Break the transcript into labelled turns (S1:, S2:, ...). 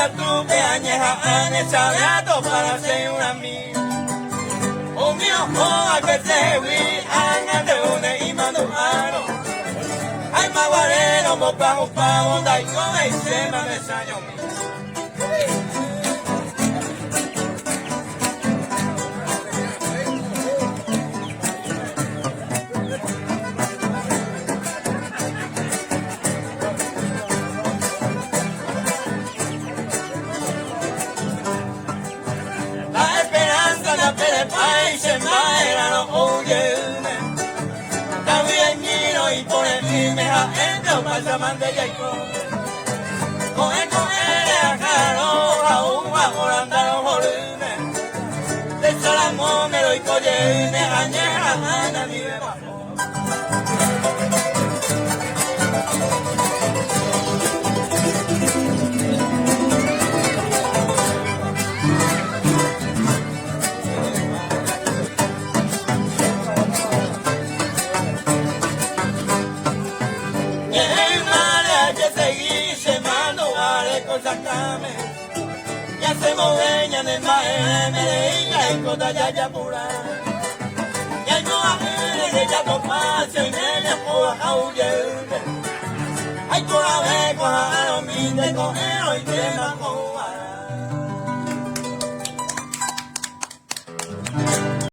S1: tu que añeja anechaviato para ser un amigo. Un mío a que se vi, anga de une y mando mano. Ay, maguareno, mopa, upa, onda y come y se me mesaño mío. Se maera no oye la vida y por el me ha entrado para mande ya y con el ajaro a un bajo andar volumen de salamo me doy colle me añeja anda mi beba. Y hacemos veña de maemere y cota ya ya pura. Y hay no ajene de ya topacio y nene por aullete. Hay por la vez con a los minde con y tema con